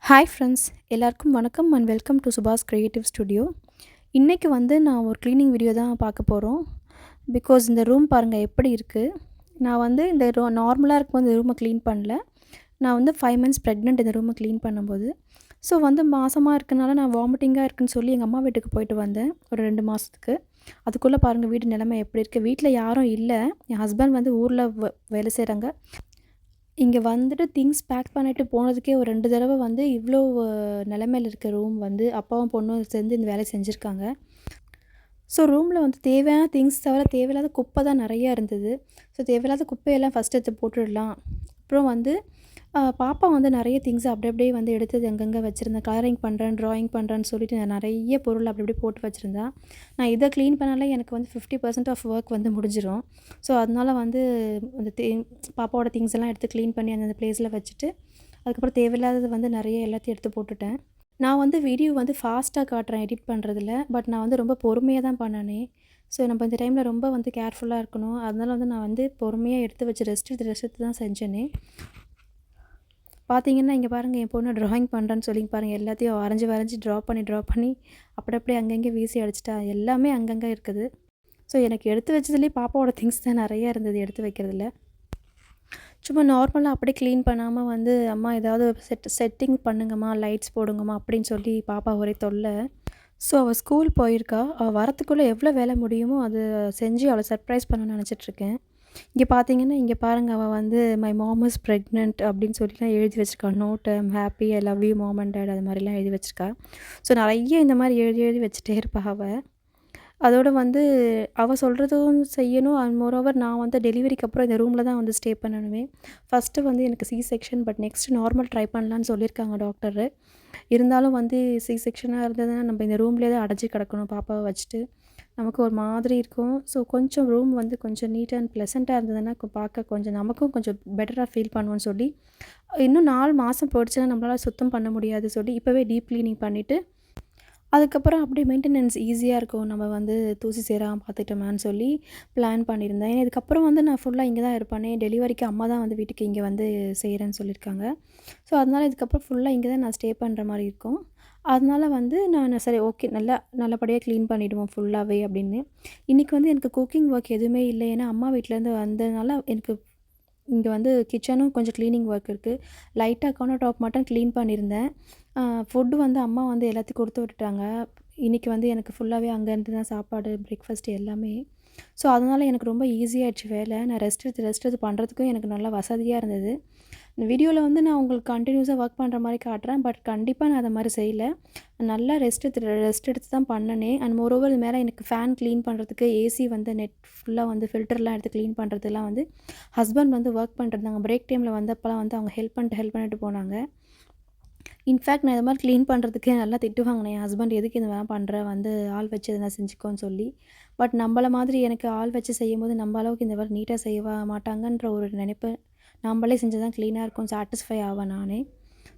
Hi friends, எல்லாருக்கும் வணக்கம் and welcome to Subha's creative studio. இன்றைக்கி வந்து நான் ஒரு க்ளீனிங் வீடியோ தான் பார்க்க போகிறோம். பிகாஸ் இந்த ரூம் பாருங்கள் எப்படி இருக்குது. நான் வந்து இந்த நார்மலாக இருக்கும்போது இந்த ரூமை க்ளீன் பண்ணல. நான் வந்து 5 மந்த்ஸ் ப்ரெக்னென்ட் இந்த ரூமை க்ளீன் பண்ணும்போது. ஸோ வந்து மாசமாக இருக்கனால நான் வாமிட்டிங்காக இருக்குன்னு சொல்லி எங்கள் அம்மா வீட்டுக்கு போயிட்டு வந்தேன் ஒரு 2 மாதத்துக்கு. அதுக்குள்ளே பாருங்கள் வீடு நிலைமை எப்படி இருக்குது. வீட்டில் யாரும் இல்லை. என் ஹஸ்பண்ட் வந்து ஊரில் வேலை செய்கிறாங்க. இங்கே வந்துட்டு திங்ஸ் பேக் பண்ணிட்டு போனதுக்கே ஒரு 2 தடவ வந்து இவ்ளோ நிலைமையில இருக்க ரூம் வந்து அப்பாவும் பொண்ணும் சேர்ந்து இந்த வேலைய செஞ்சுருக்காங்க. ஸோ ரூமில் வந்து தேவையான திங்ஸ் தவிர தேவையில்லாத குப்பை தான் நெறையா இருந்தது. ஸோ தேவையில்லாத குப்பையெல்லாம் ஃபஸ்ட்டு எடுத்து போட்டுடலாம். அப்புறம் வந்து பாப்பா வந்து நெறைய திங்ஸ் அப்படி அப்படியே வந்து எடுத்து அங்கங்கே வச்சுருந்தேன். கலரிங் பண்ணுறேன், ட்ராயிங் பண்ணுறேன்னு சொல்லிட்டு நான் நெறைய பொருள் அப்படி அப்படியே போட்டு வச்சுருந்தேன். நான் இத க்ளீன் பண்ணாலே எனக்கு வந்து 50% ஆஃப் ஒர்க் வந்து முடிஞ்சிரும். ஸோ அதனால வந்து அந்த பாப்பாவோட திங்ஸ் எல்லாம் எடுத்து க்ளீன் பண்ணி அந்தந்த பிளேஸில் வச்சுட்டு, அதுக்கப்புறம் தேவையில்லாதது வந்து நெறைய எல்லாத்தையும் எடுத்து போட்டுட்டேன். நான் வந்து வீடியோ வந்து ஃபாஸ்ட்டாக காட்டுறேன் எடிட் பண்ணுறதுல. பட் நான் வந்து ரொம்ப பொறுமையா தான் பண்ணனே. ஸோ நம்ம இந்த டைமில் ரொம்ப வந்து கேர்ஃபுல்லாக இருக்கணும். அதனால வந்து நான் வந்து பொறுமையா எடுத்து வச்சு ரெஸ்ட் எடுத்து தான் செஞ்சேனே. பார்த்தீங்கன்னா, இங்கே பாருங்க என் பொண்ணு ட்ராயிங் பண்ணுறேன்னு சொல்லி பாருங்க எல்லாத்தையும் வரைஞ்சு ட்ரா பண்ணி அப்படி அப்படியே அங்கங்கே வீசி அடிச்சிட்டா. எல்லாமே அங்கங்கே இருக்குது. ஸோ எனக்கு எடுத்து வச்சதுலேயே பாப்பாவோட திங்ஸ் தான் நெறையா இருந்தது எடுத்து வைக்கிறதுல. சும்மா நார்மலா அப்படியே க்ளீன் பண்ணாம வந்து, "அம்மா ஏதாவது செட்டிங் பண்ணுங்கம்மா, லைட்ஸ் போடுங்கம்மா" அப்படின்னு சொல்லி பாப்பா ஒரே தொல்ல. ஸோ அவள் ஸ்கூல் போயிருக்கா. அவள் வரத்துக்குள்ளே எவ்வளோ வேலை முடியுமோ அது செஞ்சு அவளை சர்ப்ரைஸ் பண்ணணும்னு நெனச்சிட்ருக்கேன். இங்கே பார்த்தீங்கன்னா, இங்கே பாருங்க அவள் வந்து "மை மாம் இஸ் பிரெக்னன்ட்" அப்படின்னு சொல்லிலாம் எழுதி வச்சிருக்கா. Note "I am happy, I love you mom and dad" அது மாதிரிலாம் எழுதி வச்சிருக்கா. ஸோ நெறைய இந்த மாதிரி எழுதி எழுதி வச்சுட்டே இருப்பா அவ. அதோட வந்து அவ சொல்றதும் செய்யணும். அண்ட் மோரோவர் நான் வந்து டெலிவரிக்கு அப்புறம் இந்த ரூமில் தான் வந்து ஸ்டே பண்ணணுமே. ஃபஸ்ட்டு வந்து எனக்கு C section, but next normal try பண்ணலான்னு சொல்லியிருக்காங்க டாக்டரு. இருந்தாலும் வந்து சி செக்ஷனா இருந்ததுன்னா நம்ம இந்த ரூம்லேயே தான் அடைஞ்சு கிடக்கணும் பாப்பாவ வச்சுட்டு. நமக்கு ஒரு மாதிரி இருக்கும். ஸோ கொஞ்சம் ரூம் வந்து கொஞ்சம் நீட் அண்ட் ப்ளசண்ட்டாக இருந்ததுன்னா பார்க்க கொஞ்சம் நமக்கும் கொஞ்சம் பெட்டராக ஃபீல் பண்ணுவோன்னு சொல்லி, இன்னும் 4 மாதம் போயிடுச்சுன்னா நம்மளால சுத்தம் பண்ண முடியாது சொல்லி இப்போவே டீப் கிளீனிங் பண்ணிவிட்டு, அதுக்கப்புறம் அப்படியே மெயின்டெனன்ஸ் ஈஸியாக இருக்கும். நம்ம வந்து தூசி சேராம பார்த்துக்கிட்டோமான்னு சொல்லி பிளான் பண்ணியிருந்தேன். ஏன்னா இதுக்கப்புறம் வந்து நான் ஃபுல்லா இங்கே தான் இருப்பேனே. டெலிவரிக்கு அம்மா தான் வந்து வீட்டுக்கு இங்கே வந்து செய்கிறேன்னு சொல்லியிருக்காங்க. ஸோ அதனால இதுக்கப்புறம் ஃபுல்லா இங்கே தான் நான் ஸ்டே பண்ணுற மாரி இருக்கும். அதனால வந்து நான் சரி ஓகே நல்லபடியாக க்ளீன் பண்ணிடுவோம் ஃபுல்லாவே அப்படின்னு. இன்றைக்கி வந்து எனக்கு குக்கிங் ஒர்க் எதுவுமே இல்லை. ஏன்னா அம்மா வீட்லேருந்து வந்ததுனால எனக்கு இங்கே வந்து கிச்சனும் கொஞ்சம் க்ளீனிங் ஒர்க் இருக்குது. லைட்டாக கவுண்டர் டாப் மட்டும் க்ளீன் பண்ணியிருந்தேன். ஃபுட்டு வந்து அம்மா வந்து எல்லாத்தையும் கொடுத்து விட்டுட்டாங்க. இன்றைக்கி வந்து எனக்கு ஃபுல்லாகவே அங்கேருந்து தான் சாப்பாடு, பிரேக்ஃபாஸ்ட் எல்லாமே. ஸோ அதனால் எனக்கு ரொம்ப ஈஸியாகிடுச்சு வேலை. நான் ரெஸ்ட் எடுத்து பண்ணுறதுக்கும் எனக்கு நல்லா வசதியாக இருந்தது. இந்த வீடியோவில் வந்து நான் உங்களுக்கு கண்டினியூஸாக ஒர்க் பண்ணுற மாதிரி காட்டுறேன். பட் கண்டிப்பாக நான் அதை மாதிரி செய்யல. நல்லா ரெஸ்ட் எடுத்து தான் பண்ணனே. அண்ட் மோரோவர் இது மேலே எனக்கு ஃபேன் க்ளீன் பண்ணுறதுக்கு, ஏசி வந்து நெட் ஃபுல்லாக வந்து ஃபில்டர்லாம் எடுத்து க்ளீன் பண்ணுறதுலாம் வந்து ஹஸ்பண்ட் வந்து ஒர்க் பண்ணிட்டுருந்தாங்க. பிரேக் டைமில் வந்தப்பலாம் வந்து அவங்க ஹெல்ப் பண்ணிட்டு போனாங்க. இன்ஃபேக்ட் நான் இது மாதிரி க்ளீன் பண்ணுறதுக்கு நல்லா திட்டு வாங்கினேன். என் ஹஸ்பண்ட் "எதுக்கு இந்த வேலை பண்ற? வந்து ஆள் வச்சு எதனா செஞ்சுக்கோன்னு" சொல்லி. பட் நம்மள மாதிரி எனக்கு ஆள் வச்சு செய்யும்போது நம்ம அளவுக்கு இந்த வேலை நீட்டாக செய்ய மாட்டாங்கன்ற ஒரு நினைப்பு. நம்மளே செஞ்சா தான் க்ளீனாக இருக்கும் சாட்டிஸ்ஃபை ஆவேன் நானே.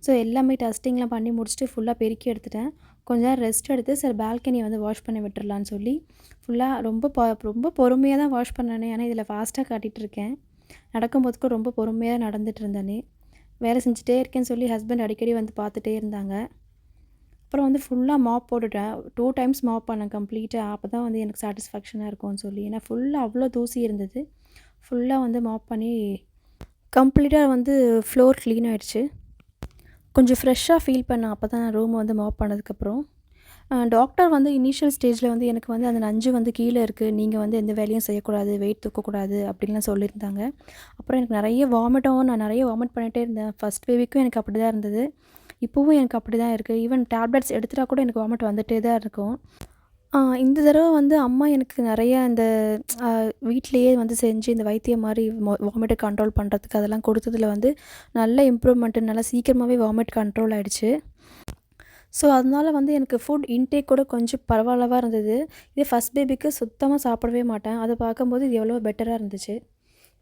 ஸோ எல்லாமே டஸ்டிங்லாம் பண்ணி முடிச்சுட்டு ஃபுல்லாக பெருக்கி எடுத்துட்டேன். கொஞ்ச நேரம் ரெஸ்ட் எடுத்து சரி பால்கனிய வந்து வாஷ் பண்ணி விட்டுறலான்னு சொல்லி ஃபுல்லாக ரொம்ப பொறுமையா தான் வாஷ் பண்ணேனே. ஏன்னா இதில் ஃபாஸ்ட்டாக காட்டிகிட்ருக்கேன். நடக்கும்போதுக்கும் ரொம்ப பொறுமையா நடந்துட்டு இருந்தேனே. வேலை செஞ்சுட்டே இருக்கேன்னு சொல்லி ஹஸ்பண்ட் அடிக்கடி வந்து பார்த்துட்டே இருந்தாங்க. அப்புறம் வந்து ஃபுல்லாக மாப் போட்டுட்டேன். 2 டைம்ஸ் மாப் பண்ணேன் கம்ப்ளீட்டா. அப்போ தான் வந்து எனக்கு சாட்டிஸ்ஃபேக்ஷனாக இருக்கும்னு சொல்லி. ஏன்னா ஃபுல்லாக அவ்வளோ தூசி இருந்தது. ஃபுல்லாக வந்து மாப் பண்ணி கம்ப்ளீட்டா வந்து ஃப்ளோர் க்ளீன் ஆயிடுச்சு. கொஞ்சம் ஃப்ரெஷ்ஷாக ஃபீல் பண்ணேன் அப்போ தான் ரூம் வந்து மாப் பண்ணதுக்கப்புறம். டாக்டர் வந்து இனிஷியல் ஸ்டேஜில் வந்து எனக்கு வந்து அந்த நஞ்சு வந்து கீழே இருக்குது. நீங்கள் வந்து எந்த வேலையும் செய்யக்கூடாது, வெயிட் தூக்கக்கூடாது அப்படின்லாம் சொல்லியிருந்தாங்க. அப்புறம் எனக்கு நான் நிறைய வாமிட் பண்ணிகிட்டே இருந்தேன். ஃபர்ஸ்ட் பேபிக்கும் எனக்கு அப்படி தான் இருந்தது. இப்போவும் எனக்கு அப்படி தான் இருக்குது. ஈவன் டேப்லெட்ஸ் எடுத்துட்டா கூட எனக்கு வாமிட் வந்துட்டே தான் இருக்கும். இந்த தடவ வந்து அம்மா எனக்கு நிறைய இந்த வீட்லேயே வந்து செஞ்சு இந்த வைத்தியம் மாரி வாமிட்ட கண்ட்ரோல் பண்ணுறதுக்கு அதெல்லாம் கொடுத்ததில வந்து நல்ல இம்ப்ரூவ்மெண்ட்டு. நல்லா சீக்கிரமாகவே வாமிட் கண்ட்ரோல் ஆயிடுச்சு. ஸோ அதனால வந்து எனக்கு ஃபுட் இன்டேக் கூட கொஞ்சம் பரவாயில்லவா இருந்தது. இதே ஃபர்ஸ்ட் பேபிக்கு சுத்தமா சாப்பிடவே மாட்டேன். அத பார்க்கும்போது இது எவ்வளோ பெட்டரா இருந்துச்சு.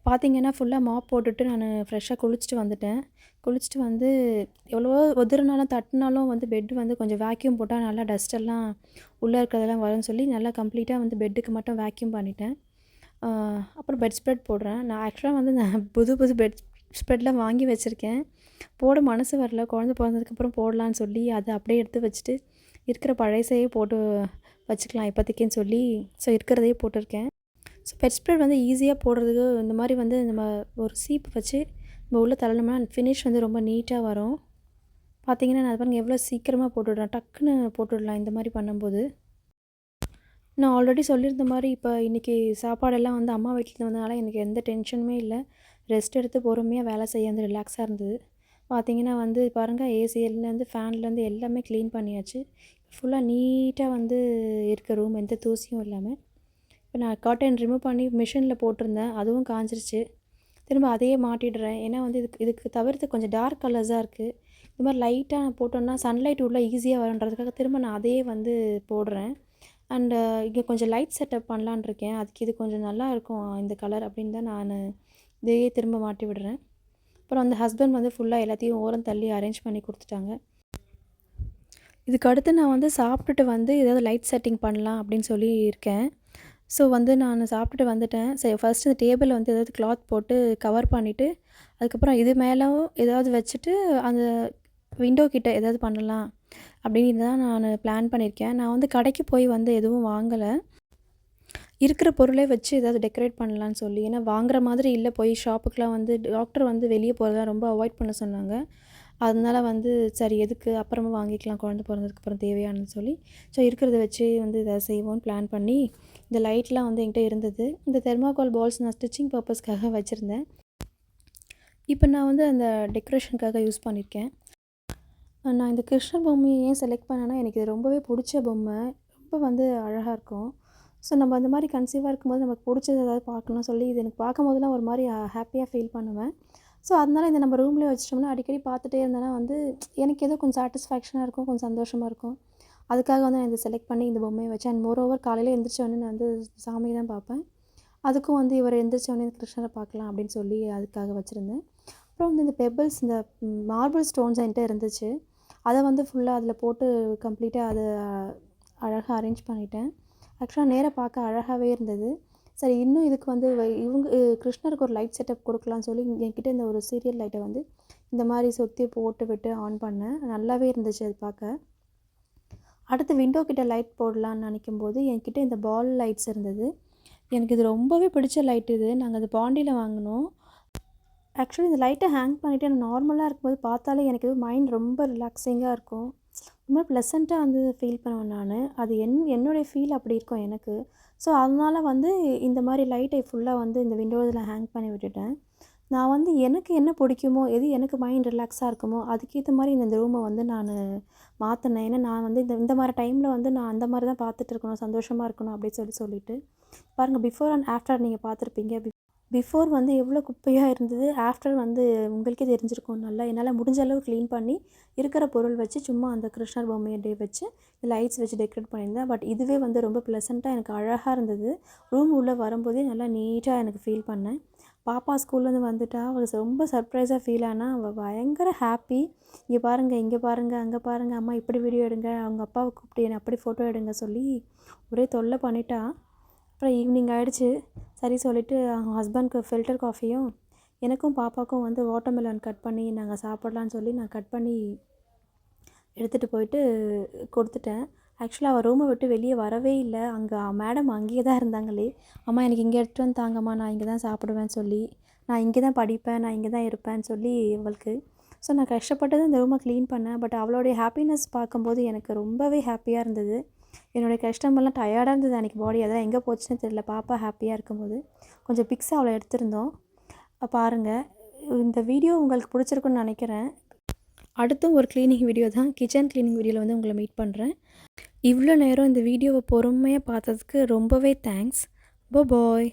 பார்த்தீங்கன்னா, ஃபுல்லா மாப் போட்டுட்டு நானு ஃப்ரெஷ்ஷாக குளிச்சுட்டு வந்துட்டேன். குளிச்சுட்டு வந்து எவ்வளவோ உதறுனாலும், தட்டுனாலும் வந்து பெட் வந்து கொஞ்சம் வேக்யூம் போட்டா நல்லா டஸ்ட் எல்லாம் உள்ள இருக்கிறதெல்லாம் வரும்னு சொல்லி நல்லா கம்ப்ளீட்டா வந்து பெட்டுக்கு மட்டும் வேக்யூம் பண்ணிட்டேன். அ அப்புறம் பெட் ஸ்ப்ரெட் போடுறேன். நான் ஆக்சுவலா வந்து நான் புது புது பெட் ஸ்ப்ரெட்லாம் வாங்கி வச்சிருக்கேன். போட மனசு வரல. குழந்த பொறந்ததுக்கப்புறம் போடலான்னு சொல்லி அதை அப்படியே எடுத்து வச்சுட்டு இருக்கிற பழையசையே போட்டு வச்சுக்கலாம் இப்போதைக்குன்னு சொல்லி ஸோ இருக்கிறதையே போட்டிருக்கேன். ஸோ பெட் ஸ்ப்ரெட் வந்து ஈஸியாக போடுறதுக்கு இந்த மாதிரி வந்து நம்ம ஒரு சீப்பு வச்சு நம்ம உள்ளே தள்ளனோம்னா ஃபினிஷ் வந்து ரொம்ப நீட்டாக வரும். பார்த்தீங்கன்னா நான் பாருங்கள் எவ்வளோ சீக்கிரமாக போட்டுவிடுறேன், டக்குன்னு போட்டுடலாம் இந்த மாதிரி பண்ணும்போது. நான் ஆல்ரெடி சொல்லியிருந்த மாதிரி இப்போ இன்றைக்கி சாப்பாடெல்லாம் வந்து அம்மா வீட்டில் வந்தனால எனக்கு எந்த டென்ஷனுமே இல்லை. ரெஸ்ட் எடுத்து பொறுமையாக வேலை செய்ய வந்து ரிலாக்ஸாக இருந்தது. பார்த்தீங்கன்னா வந்து பாருங்கள் ஏசிலேருந்து ஃபேன்லேருந்து எல்லாமே க்ளீன் பண்ணியாச்சு. ஃபுல்லாக நீட்டாக வந்து இருக்க ரூம், எந்த தூசியும் இல்லாமல். இப்போ நான் கர்டன் ரிமூவ் பண்ணி மிஷினில் போட்டிருந்தேன், அதுவும் காஞ்சிருச்சு. திரும்ப அதையே மாட்டிடுறேன். ஏன்னா வந்து இதுக்கு தவிர்த்து கொஞ்சம் டார்க் கலர்ஸாக இருக்குது. இது மாதிரி லைட்டாக நான் போட்டோன்னா சன்லைட் உள்ளே ஈஸியாக வரன்றதுக்காக திரும்ப நான் அதையே வந்து போடுறேன். அண்டு இங்கே கொஞ்சம் லைட் செட்டப் பண்ணலான்னு இருக்கேன். அதுக்கு இது கொஞ்சம் நல்லா இருக்கும் இந்த கலர் அப்படின்னு தான் நான் இதையே திரும்ப மாட்டி விடுறேன். அப்புறம் அந்த ஹஸ்பண்ட் வந்து ஃபுல்லாக எல்லாத்தையும் ஓரம் தள்ளி அரேஞ்ச் பண்ணி கொடுத்துட்டாங்க. இதுக்கு அடுத்து நான் வந்து சாப்பிட்டுட்டு வந்து ஏதாவது லைட் செட்டிங் பண்ணலாம் அப்படின்னு சொல்லி இருக்கேன். ஸோ வந்து நான் சாப்பிட்டுட்டு வந்துட்டேன். சரி ஃபஸ்ட்டு இந்த டேபிளில் வந்து ஏதாவது கிளாத் போட்டு கவர் பண்ணிவிட்டு அதுக்கப்புறம் இது மேலேயும் ஏதாவது வச்சுட்டு அந்த விண்டோ கிட்ட ஏதாவது பண்ணலாம் அப்படின்னு தான் நான் பிளான் பண்ணியிருக்கேன். நான் வந்து கடைக்கு போய் வந்து எதுவும் வாங்கலை. இருக்கிற பொருளே வச்சு ஏதாவது டெக்கரேட் பண்ணலான்னு சொல்லி. ஏன்னா வாங்குற மாதிரி இல்லை, போய் ஷாப்புக்கெலாம் வந்து டாக்டர் வந்து வெளியே போகிறதெல்லாம் ரொம்ப அவாய்ட் பண்ண சொன்னாங்க. அதனால வந்து சரி எதுக்கு அப்புறமா வாங்கிக்கலாம் குழந்த பிறந்ததுக்கப்புறம் தேவையானு சொல்லி. ஸோ இருக்கிறத வச்சு வந்து இதை செய்வோம்னு பிளான் பண்ணி இந்த லைட்லாம் வந்து என்கிட்ட இருந்தது. இந்த தெர்மாக்கோல் பால்ஸ் நான் ஸ்டிச்சிங் பர்பஸ்க்காக வச்சுருந்தேன். இப்போ நான் வந்து அந்த டெக்கரேஷனுக்காக யூஸ் பண்ணியிருக்கேன். நான் இந்த கிருஷ்ணர் பொம்மையை ஏன் செலக்ட் பண்ணேன்னா எனக்கு இது ரொம்பவே பிடிச்ச பொம்மை. ரொம்ப வந்து அழகாக இருக்கும். ஸோ நம்ம அந்த மாதிரி கன்சீவாக இருக்கும்போது நமக்கு பிடிச்சது ஏதாவது பார்க்கணும்னு சொல்லி இது எனக்கு பார்க்கும்போதெல்லாம் ஒரு மாதிரி ஹாப்பியாக ஃபீல் பண்ணுவேன். ஸோ அதனால இதை நம்ம ரூம்லேயே வச்சிட்டோம்னா அடிக்கடி பார்த்துட்டே இருந்தேன்னா வந்து எனக்கு ஏதோ கொஞ்சம் சாட்டிஸ்ஃபேக்ஷனாக இருக்கும், கொஞ்சம் சந்தோஷமாக இருக்கும். அதுக்காக வந்து நான் இதை செலக்ட் பண்ணி இந்த பொம்மையை வச்சேன். அண்ட் மோரோவர் காலையில் எழுந்திரிச்சோடனே நான் வந்து சாமி தான் பார்ப்பேன். அதுக்கும் வந்து இவர் எழுந்திரிச்சோடனே கிருஷ்ணரை பார்க்கலாம் அப்படின்னு சொல்லி அதுக்காக வச்சுருந்தேன். அப்புறம் வந்து இந்த பெபிள்ஸ், இந்த மார்பிள் ஸ்டோன்ஸ் என்கிட்ட இருந்துச்சு. அதை வந்து ஃபுல்லாக அதில் போட்டு கம்ப்ளீட்டாக அதை அழகாக அரேஞ்ச் பண்ணிட்டேன். ஆக்சுவலாக நேராக பார்க்க அழகாகவே இருந்தது. சரி இன்னும் இதுக்கு வந்து இவங்க கிருஷ்ணருக்கு ஒரு லைட் செட்டப் கொடுக்கலான்னு சொல்லி என்கிட்ட இந்த ஒரு சீரியல் லைட்டை வந்து இந்த மாதிரி சுற்றி போட்டு விட்டு ஆன் பண்ணேன். நல்லாவே இருந்துச்சு அது பார்க்க. அடுத்து விண்டோ கிட்ட லைட் போடலான்னு நினைக்கும்போது என்கிட்ட இந்த பால் லைட்ஸ் இருந்தது. எனக்கு இது ரொம்பவே பிடிச்ச லைட் இது. நாங்கள் அது பாண்டியில் வாங்கினோம். ஆக்சுவலி இந்த லைட்டை ஹேங் பண்ணிவிட்டு நான் நார்மலாக இருக்கும்போது பார்த்தாலே எனக்கு மைண்ட் ரொம்ப ரிலாக்ஸிங்காக இருக்கும். ரொம்ப ப்ளசண்ட்டாக வந்து ஃபீல் பண்ணுவேன் நான். அது என்னுடைய ஃபீல் அப்படி இருக்கும் எனக்கு. ஸோ அதனால் வந்து இந்த மாதிரி லைட்டை ஃபுல்லாக வந்து இந்த விண்டோஸில் ஹேங் பண்ணி விட்டுட்டேன். நான் வந்து எனக்கு என்ன பிடிக்குமோ, எது எனக்கு மைண்ட் ரிலாக்ஸாக இருக்குமோ அதுக்கேற்ற மாதிரி இந்த ரூமை வந்து நான் மாற்றினேன். ஏன்னா நான் வந்து இந்த மாதிரி டைமில் வந்து நான் அந்த மாதிரி தான் பார்த்துட்டு இருக்கணும், சந்தோஷமாக இருக்கணும் அப்படின்னு சொல்லிட்டு பாருங்கள். பிஃபோர் அண்ட் ஆஃப்டர் நீங்கள் பார்த்துருப்பீங்க. பிஃபோர் வந்து எவ்வளோ குப்பையாக இருந்தது, ஆஃப்டர் வந்து உங்களுக்கே தெரிஞ்சிருக்கும். நல்லா என்னால் முடிஞ்ச அளவு க்ளீன் பண்ணி இருக்கிற பொருள் வச்சு சும்மா அந்த கிருஷ்ணர் பொம்மையை வச்சு லைட்ஸ் வச்சு டெக்கரேட் பண்ணியிருந்தேன். பட் இதுவே வந்து ரொம்ப ப்ளசண்ட்டாக எனக்கு அழகாக இருந்தது. ரூம் உள்ளே வரும்போதே நல்லா நீட்டாக எனக்கு ஃபீல் பண்ணேன். பாப்பா ஸ்கூல்லேருந்து வந்துட்டா அவள் ரொம்ப சர்ப்ரைஸாக ஃபீல் ஆனால் அவள் பயங்கர ஹாப்பி. இங்கே பாருங்கள், இங்கே பாருங்கள், அங்கே பாருங்கள், அம்மா இப்படி வீடியோ எடுங்க, அவங்க அப்பாவை கூப்பிட்டு என்னை அப்படி ஃபோட்டோ எடுங்க சொல்லி ஒரே தொல்லை பண்ணிட்டா. அப்புறம் ஈவினிங் ஆகிடுச்சு. சரி சொல்லிவிட்டு அவங்க ஹஸ்பண்ட்க்கு ஃபில்டர் காஃபியும் எனக்கும் பாப்பாவுக்கும் வந்து வாட்டர்மெலன் கட் பண்ணி நாங்கள் சாப்பிட்லான்னு சொல்லி நான் கட் பண்ணி எடுத்துகிட்டு போயிட்டு கொடுத்துட்டேன். ஆக்சுவலாக அவள் ரூமை விட்டு வெளியே வரவே இல்லை. அங்கே மேடம் அங்கேயே தான் இருந்தாங்களே. அம்மா எனக்கு இங்கே எடுத்துகிட்டு வந்து தாங்கம்மா, நான் இங்கே தான் சாப்பிடுவேன்னு சொல்லி, நான் இங்கே தான் படிப்பேன், நான் இங்கே தான் இருப்பேன்னு சொல்லி அவளுக்கு. ஸோ நான் கஷ்டப்பட்டு தான் இந்த ரூமை க்ளீன் பண்ணேன். பட் அவளுடைய ஹாப்பினஸ் பார்க்கும்போது எனக்கு ரொம்பவே ஹாப்பியாக இருந்தது. என்னுடைய கஷ்டமெல்லாம் டயர்டாக இருந்தது அன்றைக்கி பாடி. அதான் எங்கே போச்சுன்னு தெரியல. பாப்பா ஹாப்பியாக இருக்கும்போது கொஞ்சம் பிக்ஸ் அவளை எடுத்திருந்தோம். பாருங்கள், இந்த வீடியோ உங்களுக்கு பிடிச்சிருக்குன்னு நினைக்கிறேன். அடுத்தும் ஒரு க்ளீனிங் வீடியோ தான், கிச்சன் க்ளீனிங் வீடியோவில் வந்து உங்களை மீட் பண்ணுறேன். இவ்வளோ நேரம் இந்த வீடியோவை பொறுமையாக பார்த்ததுக்கு ரொம்பவே தேங்க்ஸ். பாய்.